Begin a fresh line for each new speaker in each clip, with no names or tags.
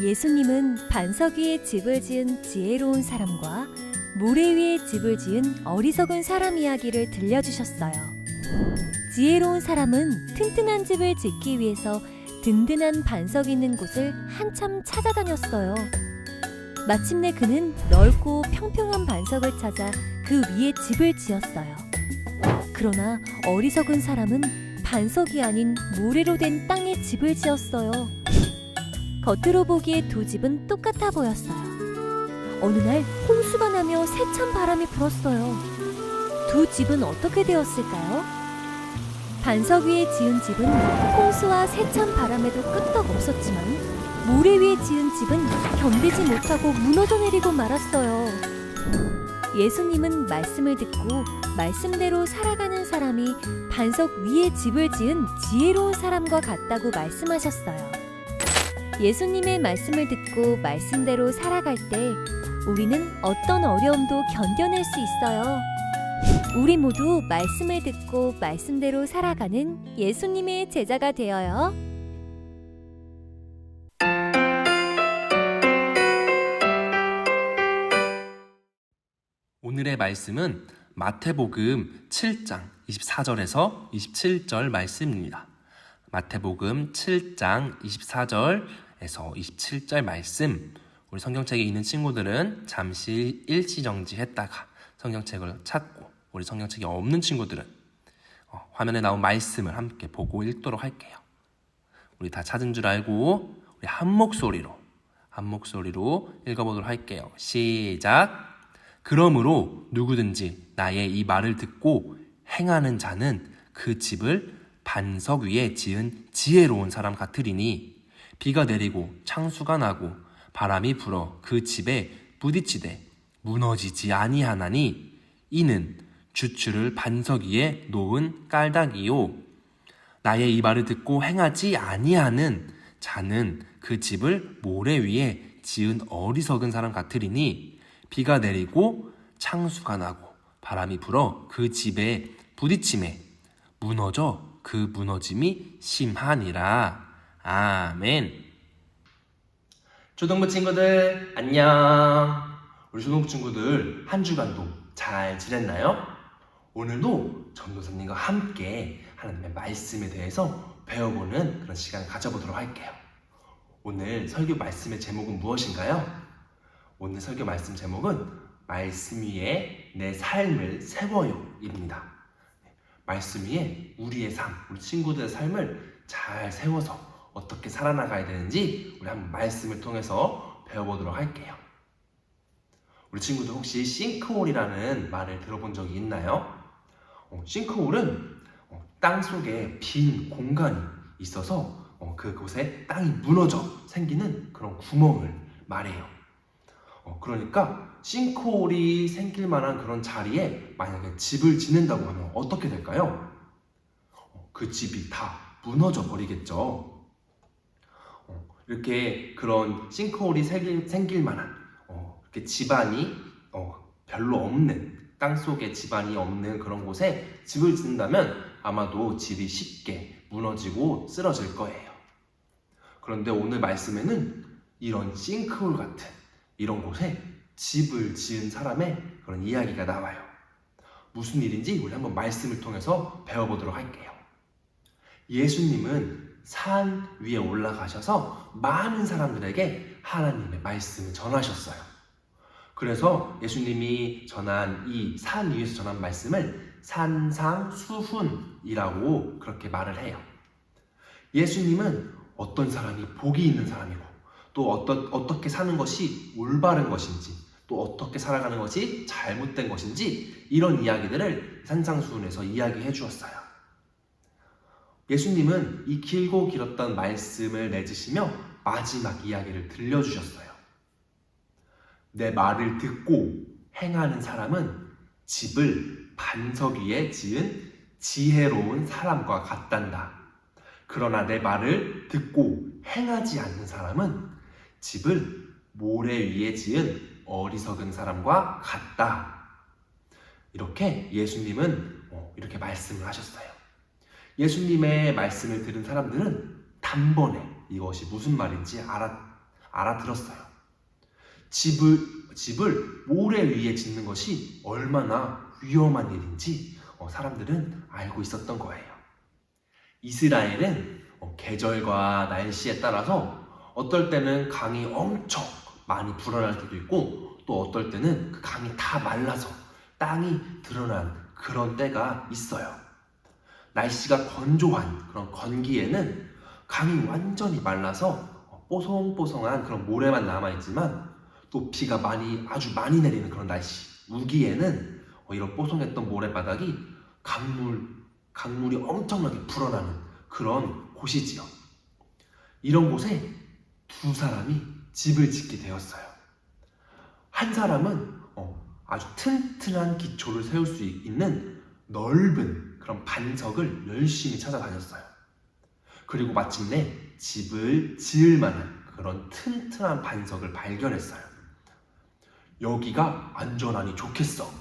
예수님은 반석 위에 집을 지은 지혜로운 사람과 모래 위에 집을 지은 어리석은 사람 이야기를 들려주셨어요. 지혜로운 사람은 튼튼한 집을 짓기 위해서 든든한 반석 있는 곳을 한참 찾아다녔어요. 마침내 그는 넓고 평평한 반석을 찾아 그 위에 집을 지었어요. 그러나 어리석은 사람은 반석이 아닌 모래로 된 땅에 집을 지었어요. 겉으로 보기에 두 집은 똑같아 보였어요. 어느 날 홍수가 나며 세찬 바람이 불었어요. 두 집은 어떻게 되었을까요? 반석 위에 지은 집은 홍수와 세찬 바람에도 끄떡 없었지만 모래 위에 지은 집은 견디지 못하고 무너져 내리고 말았어요. 예수님은 말씀을 듣고 말씀대로 살아가는 사람이 반석 위에 집을 지은 지혜로운 사람과 같다고 말씀하셨어요. 예수님의 말씀을 듣고 말씀대로 살아갈 때 우리는 어떤 어려움도 견뎌낼 수 있어요. 우리 모두 말씀을 듣고 말씀대로 살아가는 예수님의 제자가 되어요.
오늘의 말씀은 마태복음 7장 24절에서 27절 말씀입니다. 마태복음 7장 24절에서 27절 말씀, 우리 성경책에 있는 친구들은 잠시 일시정지했다가 성경책을 찾고, 우리 성경책이 없는 친구들은 화면에 나온 말씀을 함께 보고 읽도록 할게요. 우리 다 찾은 줄 알고 우리 한 목소리로 읽어보도록 할게요. 시작! 그러므로 누구든지 나의 이 말을 듣고 행하는 자는 그 집을 반석 위에 지은 지혜로운 사람 같으리니 비가 내리고 창수가 나고 바람이 불어 그 집에 부딪히되 무너지지 아니하나니 이는 주추를 반석 위에 놓은 깔닥이요. 나의 이 말을 듣고 행하지 아니하는 자는 그 집을 모래 위에 지은 어리석은 사람 같으리니 비가 내리고 창수가 나고 바람이 불어 그 집에 부딪힘에 무너져 그 무너짐이 심하니라. 아멘. 초등부 친구들 안녕. 우리 초등부 친구들 한 주간도 잘 지냈나요? 오늘도 전도사님과 함께 하나님의 말씀에 대해서 배워보는 그런 시간을 가져보도록 할게요. 오늘 설교 말씀의 제목은 무엇인가요? 오늘 설교 말씀 제목은 말씀 위에 내 삶을 세워요 입니다. 말씀 위에 우리의 삶, 우리 친구들의 삶을 잘 세워서 어떻게 살아나가야 되는지 우리 한번 말씀을 통해서 배워보도록 할게요. 우리 친구들 혹시 싱크홀이라는 말을 들어본 적이 있나요? 싱크홀은 땅속에 빈 공간이 있어서 그곳에 땅이 무너져 생기는 그런 구멍을 말해요. 그러니까 싱크홀이 생길 만한 그런 자리에 만약에 집을 짓는다고 하면 어떻게 될까요? 그 집이 다 무너져 버리겠죠. 이렇게 그런 싱크홀이 생길 만한 이렇게 집안이 별로 없는, 땅속에 집안이 없는 그런 곳에 집을 짓는다면 아마도 집이 쉽게 무너지고 쓰러질 거예요. 그런데 오늘 말씀에는 이런 싱크홀 같은 이런 곳에 집을 지은 사람의 그런 이야기가 나와요. 무슨 일인지 우리 한번 말씀을 통해서 배워보도록 할게요. 예수님은 산 위에 올라가셔서 많은 사람들에게 하나님의 말씀을 전하셨어요. 그래서 예수님이 전한 이 산 위에서 전한 말씀을 산상수훈이라고 그렇게 말을 해요. 예수님은 어떤 사람이 복이 있는 사람이고 또 어떻게 사는 것이 올바른 것인지, 또 어떻게 살아가는 것이 잘못된 것인지 이런 이야기들을 산상수훈에서 이야기해 주었어요. 예수님은 이 길고 길었던 말씀을 내주시며 마지막 이야기를 들려주셨어요. 내 말을 듣고 행하는 사람은 집을 반석 위에 지은 지혜로운 사람과 같단다. 그러나 내 말을 듣고 행하지 않는 사람은 집을 모래 위에 지은 어리석은 사람과 같다. 이렇게 예수님은 이렇게 말씀을 하셨어요. 예수님의 말씀을 들은 사람들은 단번에 이것이 무슨 말인지 알아들었어요. 집을 모래 위에 짓는 것이 얼마나 위험한 일인지 사람들은 알고 있었던 거예요. 이스라엘은 계절과 날씨에 따라서 어떨 때는 강이 엄청 많이 불어날 때도 있고 또 어떨 때는 그 강이 다 말라서 땅이 드러난 그런 때가 있어요. 날씨가 건조한 그런 건기에는 강이 완전히 말라서 뽀송뽀송한 그런 모래만 남아있지만 또 비가 아주 많이 내리는 그런 날씨, 우기에는 이런 뽀송했던 모래바닥이 강물이 엄청나게 불어나는 그런 곳이지요. 이런 곳에 두 사람이 집을 짓게 되었어요. 한 사람은 아주 튼튼한 기초를 세울 수 있는 넓은 그런 반석을 열심히 찾아다녔어요. 그리고 마침내 집을 지을 만한 그런 튼튼한 반석을 발견했어요. 여기가 안전하니 좋겠어.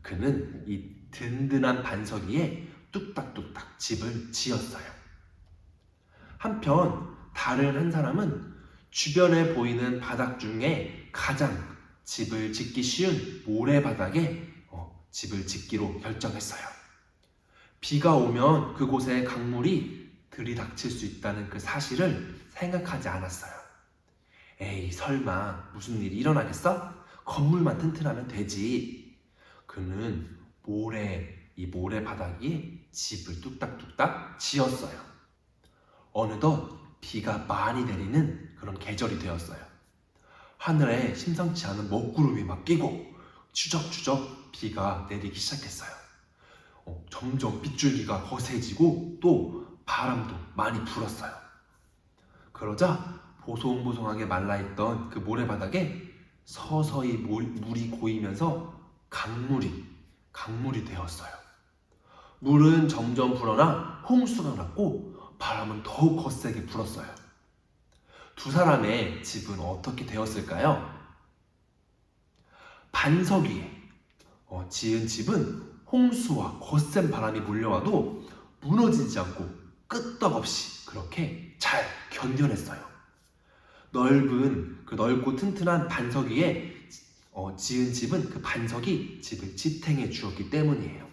그는 이 든든한 반석 위에 뚝딱뚝딱 집을 지었어요. 한편 다른 한 사람은 주변에 보이는 바닥 중에 가장 집을 짓기 쉬운 모래바닥에 집을 짓기로 결정했어요. 비가 오면 그곳에 강물이 들이닥칠 수 있다는 그 사실을 생각하지 않았어요. 에이, 설마 무슨 일이 일어나겠어? 건물만 튼튼하면 되지. 그는 이 모래바닥 위에 집을 뚝딱뚝딱 지었어요. 어느덧 비가 많이 내리는 그런 계절이 되었어요. 하늘에 심상치 않은 먹구름이 막 끼고 추적추적 비가 내리기 시작했어요. 점점 빗줄기가 거세지고 또 바람도 많이 불었어요. 그러자 보송보송하게 말라있던 그 모래바닥에 서서히 물이 고이면서 강물이 되었어요. 물은 점점 불어나 홍수가 났고 바람은 더욱 거세게 불었어요. 두 사람의 집은 어떻게 되었을까요? 반석 위에 지은 집은 홍수와 거센 바람이 몰려와도 무너지지 않고 끄떡없이 그렇게 잘 견뎌냈어요. 넓고 튼튼한 반석 위에 지은 집은 그 반석이 집을 지탱해 주었기 때문이에요.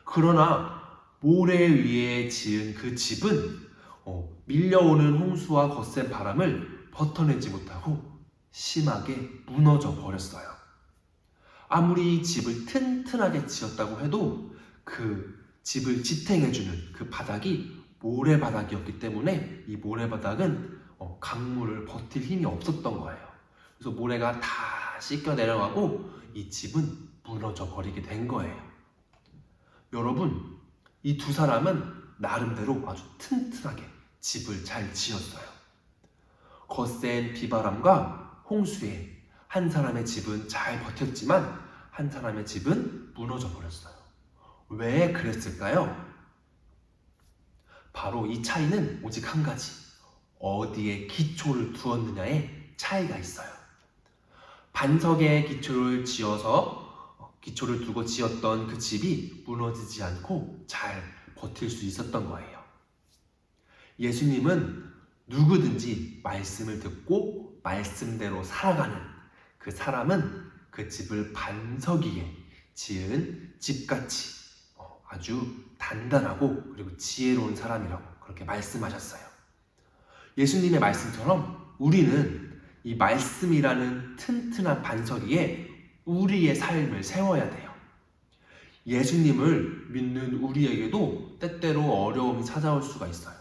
그러나 모래 위에 지은 그 집은 밀려오는 홍수와 거센 바람을 버텨내지 못하고 심하게 무너져 버렸어요. 아무리 집을 튼튼하게 지었다고 해도 그 집을 지탱해주는 그 바닥이 모래바닥이었기 때문에 이 모래바닥은 강물을 버틸 힘이 없었던 거예요. 그래서 모래가 다 씻겨 내려가고 이 집은 무너져 버리게 된 거예요. 여러분, 이 두 사람은 나름대로 아주 튼튼하게 집을 잘 지었어요. 거센 비바람과 홍수에 한 사람의 집은 잘 버텼지만 한 사람의 집은 무너져 버렸어요. 왜 그랬을까요? 바로 이 차이는 오직 한 가지, 어디에 기초를 두었느냐에 차이가 있어요. 반석에 기초를 두고 지었던 그 집이 무너지지 않고 잘 버틸 수 있었던 거예요. 예수님은 누구든지 말씀을 듣고 말씀대로 살아가는 그 사람은 그 집을 반석 위에 지은 집같이 아주 단단하고 그리고 지혜로운 사람이라고 그렇게 말씀하셨어요. 예수님의 말씀처럼 우리는 이 말씀이라는 튼튼한 반석 위에 우리의 삶을 세워야 돼요. 예수님을 믿는 우리에게도 때때로 어려움이 찾아올 수가 있어요.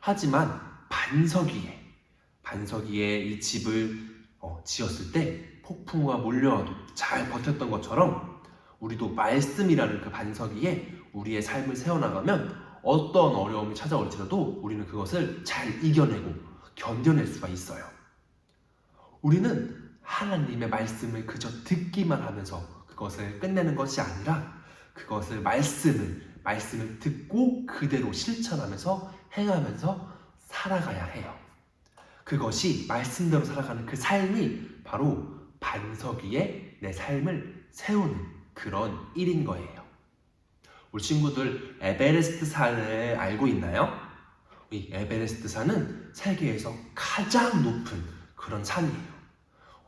하지만 반석 위에 이 집을 지었을 때 폭풍우가 몰려와도 잘 버텼던 것처럼 우리도 말씀이라는 그 반석 위에 우리의 삶을 세워나가면 어떤 어려움이 찾아올지라도 우리는 그것을 잘 이겨내고 견뎌낼 수가 있어요. 우리는 하나님의 말씀을 그저 듣기만 하면서 그것을 끝내는 것이 아니라 그것을 말씀을 듣고 그대로 실천하면서 행하면서 살아가야 해요. 그것이 말씀대로 살아가는 그 삶이 바로 반석 위에 내 삶을 세우는 그런 일인 거예요. 우리 친구들 에베레스트 산을 알고 있나요? 이 에베레스트 산은 세계에서 가장 높은 그런 산이에요.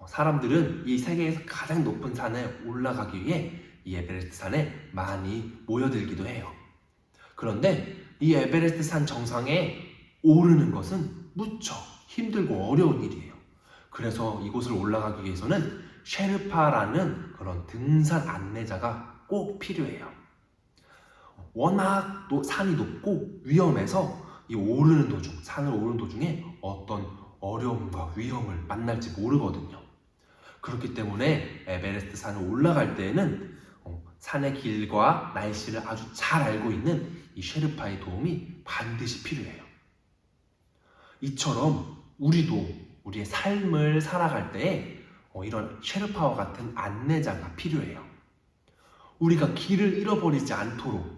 사람들은 이 세계에서 가장 높은 산에 올라가기 위해 이 에베레스트 산에 많이 모여들기도 해요. 그런데 이 에베레스트 산 정상에 오르는 것은 무척 힘들고 어려운 일이에요. 그래서 이곳을 올라가기 위해서는 셰르파라는 그런 등산 안내자가 꼭 필요해요. 워낙 산이 높고 위험해서 이 오르는 도중, 산을 오르는 도중에 어떤 어려움과 위험을 만날지 모르거든요. 그렇기 때문에 에베레스트 산을 올라갈 때에는 산의 길과 날씨를 아주 잘 알고 있는 이 셰르파의 도움이 반드시 필요해요. 이처럼 우리도 우리의 삶을 살아갈 때에 이런 셰르파와 같은 안내자가 필요해요. 우리가 길을 잃어버리지 않도록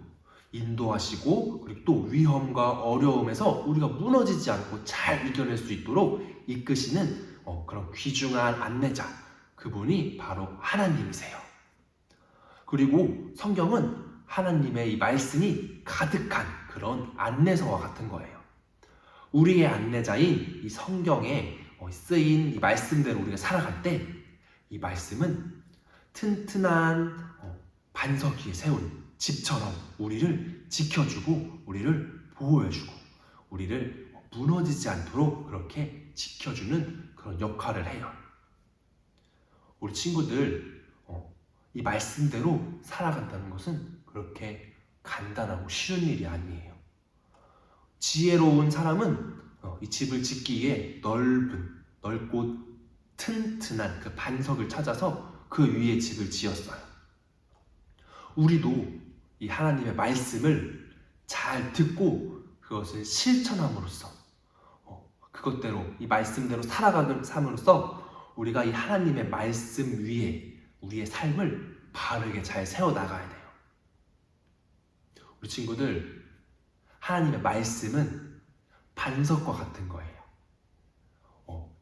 인도하시고, 그리고 또 위험과 어려움에서 우리가 무너지지 않고 잘 이겨낼 수 있도록 이끄시는 그런 귀중한 안내자, 그분이 바로 하나님이세요. 그리고 성경은 하나님의 이 말씀이 가득한 그런 안내서와 같은 거예요. 우리의 안내자인 이 성경에 쓰인 이 말씀대로 우리가 살아갈 때 이 말씀은 튼튼한 반석 위에 세운 집처럼 우리를 지켜주고 우리를 보호해주고 우리를 무너지지 않도록 그렇게 지켜주는 그런 역할을 해요. 우리 친구들 이 말씀대로 살아간다는 것은 그렇게 간단하고 쉬운 일이 아니에요. 지혜로운 사람은 이 집을 짓기 위해 넓고 튼튼한 그 반석을 찾아서 그 위에 집을 지었어요. 우리도 이 하나님의 말씀을 잘 듣고 그것을 실천함으로써 그것대로 이 말씀대로 살아가는 삶으로써 우리가 이 하나님의 말씀 위에 우리의 삶을 바르게 잘 세워나가야 돼요. 우리 친구들, 하나님의 말씀은 반석과 같은 거예요.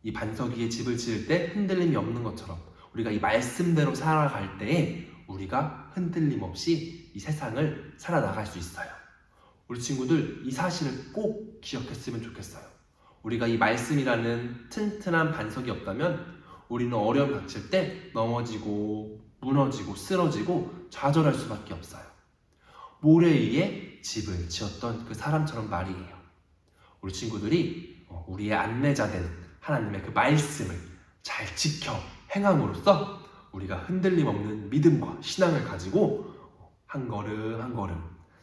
이 반석 위에 집을 지을 때 흔들림이 없는 것처럼 우리가 이 말씀대로 살아갈 때에 우리가 흔들림 없이 이 세상을 살아나갈 수 있어요. 우리 친구들 이 사실을 꼭 기억했으면 좋겠어요. 우리가 이 말씀이라는 튼튼한 반석이 없다면 우리는 어려움 닥칠 때 넘어지고 무너지고 쓰러지고 좌절할 수밖에 없어요. 모래 위에 집을 지었던 그 사람처럼 말이에요. 우리 친구들이 우리의 안내자된 하나님의 그 말씀을 잘 지켜 행함으로써 우리가 흔들림 없는 믿음과 신앙을 가지고 한 걸음 한 걸음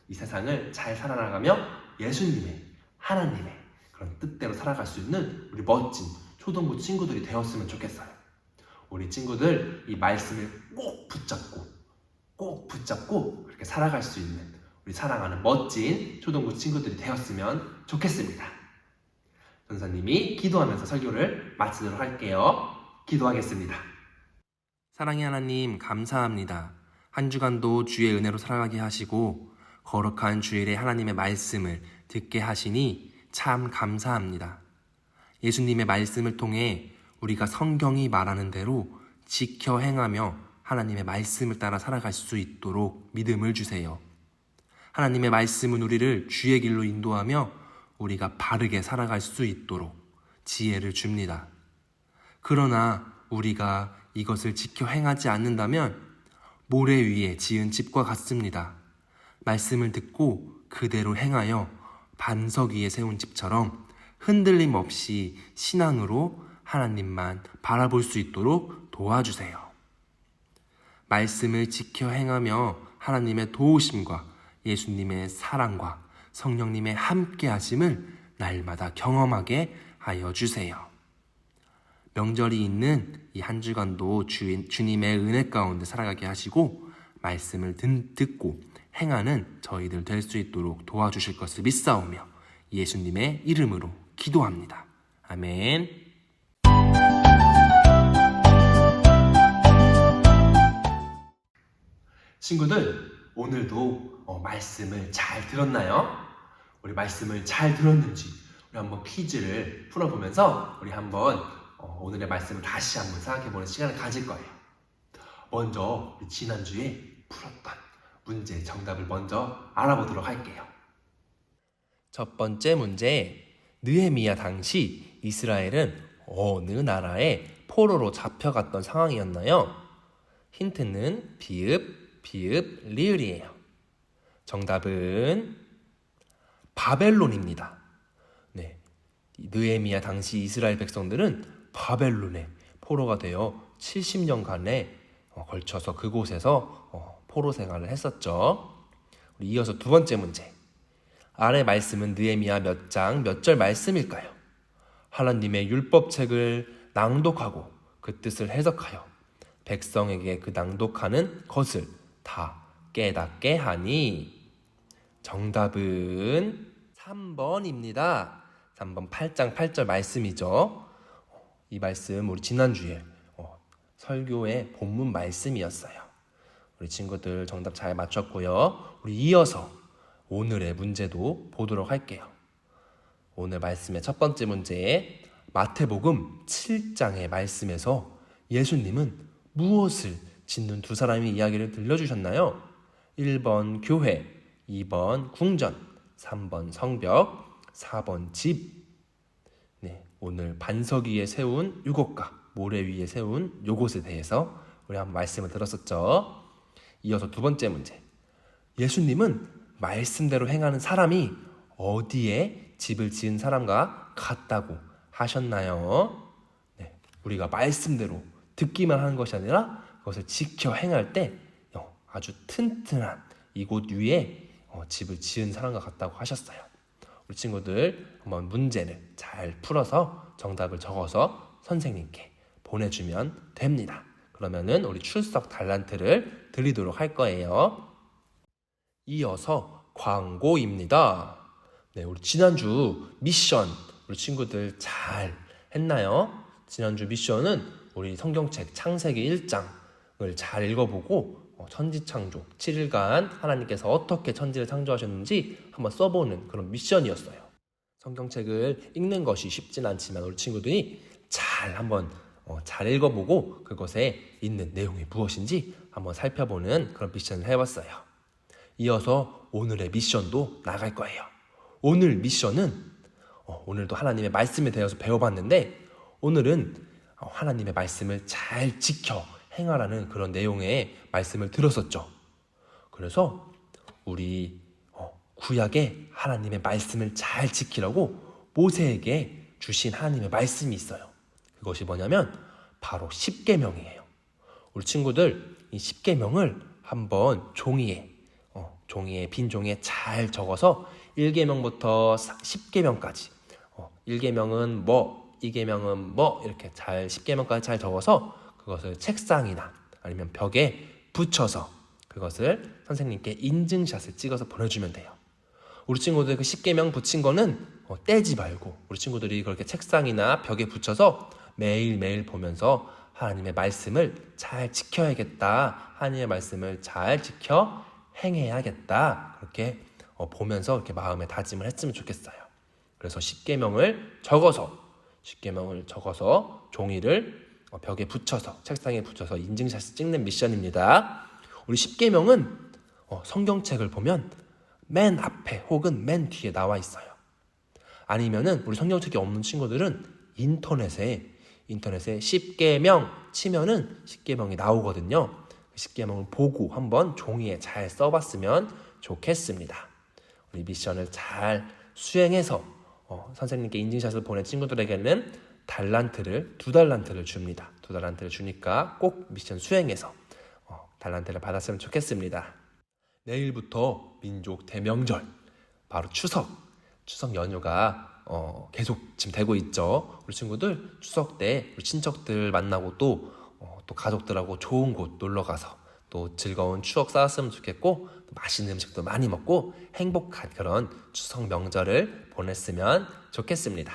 이 세상을 잘 살아나가며 예수님의, 하나님의 그런 뜻대로 살아갈 수 있는 우리 멋진 초등부 친구들이 되었으면 좋겠어요. 우리 친구들 이 말씀을 꼭 붙잡고 그렇게 살아갈 수 있는 우리 사랑하는 멋진 초등부 친구들이 되었으면 좋겠습니다. 전사님이 기도하면서 설교를 마치도록 할게요. 기도하겠습니다.
사랑의 하나님, 감사합니다. 한 주간도 주의 은혜로 살아가게 하시고 거룩한 주일에 하나님의 말씀을 듣게 하시니 참 감사합니다. 예수님의 말씀을 통해 우리가 성경이 말하는 대로 지켜 행하며 하나님의 말씀을 따라 살아갈 수 있도록 믿음을 주세요. 하나님의 말씀은 우리를 주의 길로 인도하며 우리가 바르게 살아갈 수 있도록 지혜를 줍니다. 그러나 우리가 이것을 지켜 행하지 않는다면 모래 위에 지은 집과 같습니다. 말씀을 듣고 그대로 행하여 반석 위에 세운 집처럼 흔들림 없이 신앙으로 하나님만 바라볼 수 있도록 도와주세요. 말씀을 지켜 행하며 하나님의 도우심과 예수님의 사랑과 성령님의 함께 하심을 날마다 경험하게 하여 주세요. 명절이 있는 이 한 주간도 주님의 은혜 가운데 살아가게 하시고 말씀을 듣고 행하는 저희들 될 수 있도록 도와주실 것을 믿사오며 예수님의 이름으로 기도합니다. 아멘.
친구들, 오늘도 말씀을 잘 들었나요? 우리 말씀을 잘 들었는지 우리 한번 퀴즈를 풀어보면서 우리 한번 오늘의 말씀을 다시 한번 생각해보는 시간을 가질 거예요. 먼저 우리 지난주에 풀었던 문제의 정답을 먼저 알아보도록 할게요.
첫 번째 문제, 느헤미야 당시 이스라엘은 어느 나라에 포로로 잡혀갔던 상황이었나요? 힌트는 비읍, 비읍, 리을이에요. 정답은 바벨론입니다. 네, 느헤미야 당시 이스라엘 백성들은 바벨론에 포로가 되어 70년간에 걸쳐서 그곳에서 포로 생활을 했었죠. 우리 이어서 두 번째 문제. 아래 말씀은 느헤미야 몇 장 몇 절 말씀일까요? 하나님의 율법책을 낭독하고 그 뜻을 해석하여 백성에게 그 낭독하는 것을 다 깨닫게 하니. 정답은 3번입니다. 3번 8장 8절 말씀이죠. 이 말씀 우리 지난주에 설교의 본문 말씀이었어요. 우리 친구들 정답 잘 맞췄고요. 우리 이어서 오늘의 문제도 보도록 할게요. 오늘 말씀의 첫 번째 문제, 마태복음 7장의 말씀에서 예수님은 무엇을 짓는 두 사람의 이야기를 들려주셨나요? 1번 교회, 2번 궁전, 3번 성벽, 4번 집. 네, 오늘 반석 위에 세운 유곡과 모래 위에 세운 요것에 대해서 우리 한번 말씀을 들었었죠. 이어서 두 번째 문제. 예수님은 말씀대로 행하는 사람이 어디에 집을 지은 사람과 같다고 하셨나요? 네, 우리가 말씀대로 듣기만 하는 것이 아니라 그것을 지켜 행할 때 아주 튼튼한 이곳 위에 집을 지은 사람과 같다고 하셨어요. 우리 친구들 한번 문제를 잘 풀어서 정답을 적어서 선생님께 보내주면 됩니다. 그러면은 우리 출석 달란트를 드리도록 할 거예요. 이어서 광고입니다. 네, 우리 지난주 미션 우리 친구들 잘 했나요? 지난주 미션은 우리 성경책 창세기 1장을 잘 읽어보고 천지창조 7일간 하나님께서 어떻게 천지를 창조하셨는지 한번 써보는 그런 미션이었어요. 성경책을 읽는 것이 쉽진 않지만 우리 친구들이 잘 한번 잘 읽어보고 그것에 있는 내용이 무엇인지 한번 살펴보는 그런 미션을 해봤어요. 이어서 오늘의 미션도 나갈 거예요. 오늘 미션은 오늘도 하나님의 말씀에 대해서 배워봤는데 오늘은 하나님의 말씀을 잘 지켜 행하라는 그런 내용의 말씀을 들었었죠. 그래서 우리 구약에 하나님의 말씀을 잘 지키라고 모세에게 주신 하나님의 말씀이 있어요. 그것이 뭐냐면 바로 십계명이에요. 우리 친구들 이 십계명을 한번 종이에 빈 종이에 잘 적어서 1계명부터 10계명까지 1계명은 뭐 2계명은 뭐 이렇게 잘 10계명까지 잘 적어서 그것을 책상이나 아니면 벽에 붙여서 그것을 선생님께 인증샷을 찍어서 보내주면 돼요. 우리 친구들 그 10계명 붙인 거는 떼지 말고 우리 친구들이 그렇게 책상이나 벽에 붙여서 매일매일 보면서 하나님의 말씀을 잘 지켜야겠다. 하나님의 말씀을 잘 지켜 행해야겠다. 그렇게 보면서 이렇게 마음에 다짐을 했으면 좋겠어요. 그래서 10계명을 적어서 종이를 벽에 붙여서 책상에 붙여서 인증샷을 찍는 미션입니다. 우리 10계명은 성경책을 보면 맨 앞에 혹은 맨 뒤에 나와 있어요. 아니면은 우리 성경책이 없는 친구들은 인터넷에 10계명 치면은 10계명이 나오거든요. 10계명을 보고 한번 종이에 잘 써봤으면 좋겠습니다. 우리 미션을 잘 수행해서 선생님께 인증샷을 보낸 친구들에게는 두 달란트를 줍니다. 2달란트를 주니까 꼭 미션 수행해서 달란트를 받았으면 좋겠습니다. 내일부터 민족 대명절, 바로 추석 연휴가 계속 지금 되고 있죠. 우리 친구들 추석 때 우리 친척들 만나고 또 가족들하고 좋은 곳 놀러 가서 또 즐거운 추억 쌓았으면 좋겠고 또 맛있는 음식도 많이 먹고 행복한 그런 추석 명절을 보냈으면 좋겠습니다.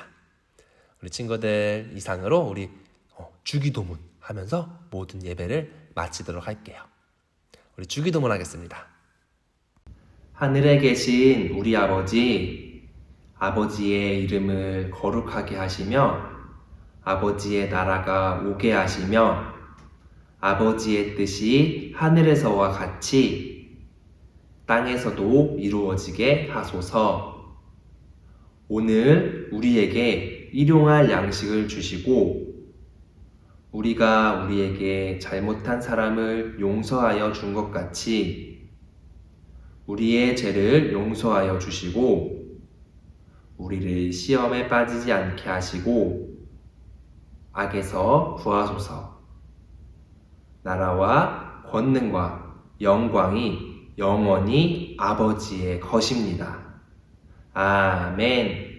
우리 친구들 이상으로 우리 주기도문 하면서 모든 예배를 마치도록 할게요. 우리 주기도문 하겠습니다. 하늘에 계신 우리 아버지, 아버지의 이름을 거룩하게 하시며 아버지의 나라가 오게 하시며 아버지의 뜻이 하늘에서와 같이 땅에서도 이루어지게 하소서. 오늘 우리에게
일용할 양식을 주시고 우리가 우리에게 잘못한 사람을 용서하여 준 것 같이 우리의 죄를 용서하여 주시고 우리를 시험에 빠지지 않게 하시고 악에서 구하소서. 나라와 권능과 영광이 영원히 아버지의 것입니다. 아멘.